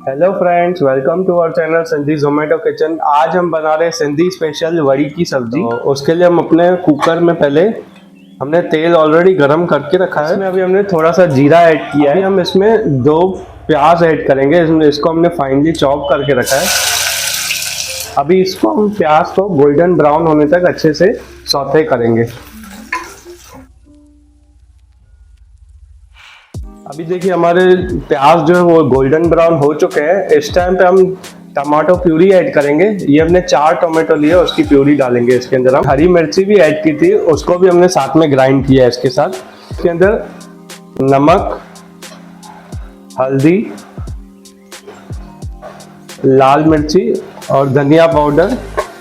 Hello friends, welcome to our channel Sindhi Zomato kitchen. आज हम बना रहे हैं सिंधी स्पेशल वड़ी की सब्जी। तो उसके लिए हम अपने कुकर में पहले हमने तेल ऑलरेडी गरम करके रखा है। इसमें अभी हमने थोड़ा सा जीरा ऐड किया है। अभी हम इसमें 2 प्याज ऐड करेंगे। इसको हमने फाइनली चॉप करके रखा है। अभी इसको हम प्याज को गोल्डन ब्राउन होने तक अच्छे से सौते करेंगे। अभी देखिए हमारे प्याज जो है वो गोल्डन ब्राउन हो चुके हैं। इस टाइम पे हम टमाटो प्यूरी ऐड करेंगे। ये हमने 4 टोमेटो लिए, उसकी प्यूरी डालेंगे इसके अंदर। हम हरी मिर्ची भी ऐड की थी, उसको भी हमने साथ में ग्राइंड किया है इसके साथ। इसके अंदर नमक, हल्दी, लाल मिर्ची और धनिया पाउडर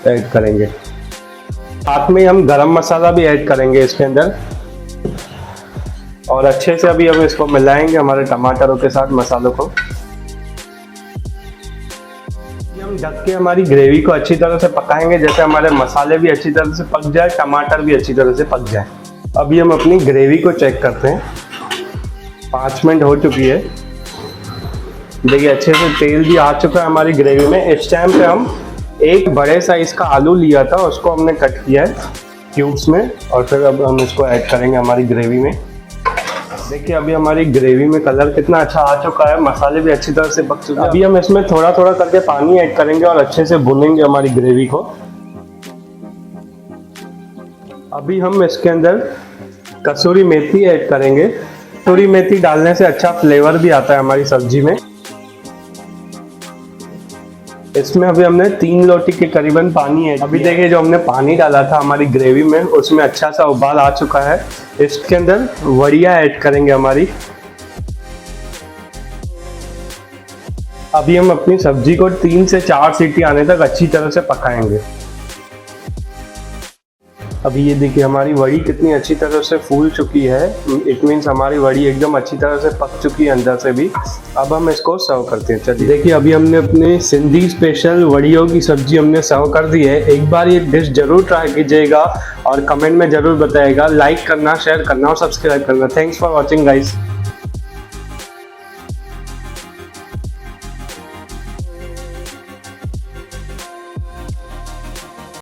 ऐड करेंगे। साथ में हम गरम मसाला भी ऐड करेंगे इसके अंदर और अच्छे से अभी हम इसको मिलाएंगे हमारे टमाटरों के साथ मसालों को। हम ढक के हमारी ग्रेवी को अच्छी तरह से पकाएंगे, जैसे हमारे मसाले भी अच्छी तरह से पक जाए, टमाटर भी अच्छी तरह से पक जाए। अभी हम अपनी ग्रेवी को चेक करते हैं। 5 मिनट हो चुकी है। देखिए अच्छे से तेल भी आ चुका है हमारी ग्रेवी में। इस टाइम पे हम एक बड़े साइज का आलू लिया था, उसको हमने कट किया है क्यूब्स में और फिर अब हम इसको ऐड करेंगे हमारी ग्रेवी में। देखिए अभी हमारी ग्रेवी में कलर कितना अच्छा आ चुका है, मसाले भी अच्छी तरह से पक चुके हैं। अभी हम इसमें थोड़ा थोड़ा करके पानी ऐड करेंगे और अच्छे से भूनेंगे हमारी ग्रेवी को। अभी हम इसके अंदर कसूरी मेथी ऐड करेंगे। कसूरी मेथी डालने से अच्छा फ्लेवर भी आता है हमारी सब्जी में। इसमें अभी हमने 3 लोटी के करीबन पानी है। अभी देखिए जो हमने पानी डाला था हमारी ग्रेवी में, उसमें अच्छा सा उबाल आ चुका है। इसके अंदर वड़िया ऐड करेंगे हमारी। अभी हम अपनी सब्जी को 3 से 4 सीटी आने तक अच्छी तरह से पकाएंगे। अभी ये देखिए हमारी वड़ी कितनी अच्छी तरह से फूल चुकी है। इट मीन्स हमारी वड़ी एकदम अच्छी तरह से पक चुकी है अंदर से भी। अब हम इसको सर्व करते हैं। चलिए देखिए अभी हमने अपने सिंधी स्पेशल वड़ियों की सब्जी हमने सर्व कर दी है। एक बार ये डिश जरूर ट्राई कीजिएगा और कमेंट में जरूर बताइएगा। लाइक करना, शेयर करना और सब्सक्राइब करना। Thanks for watching guys.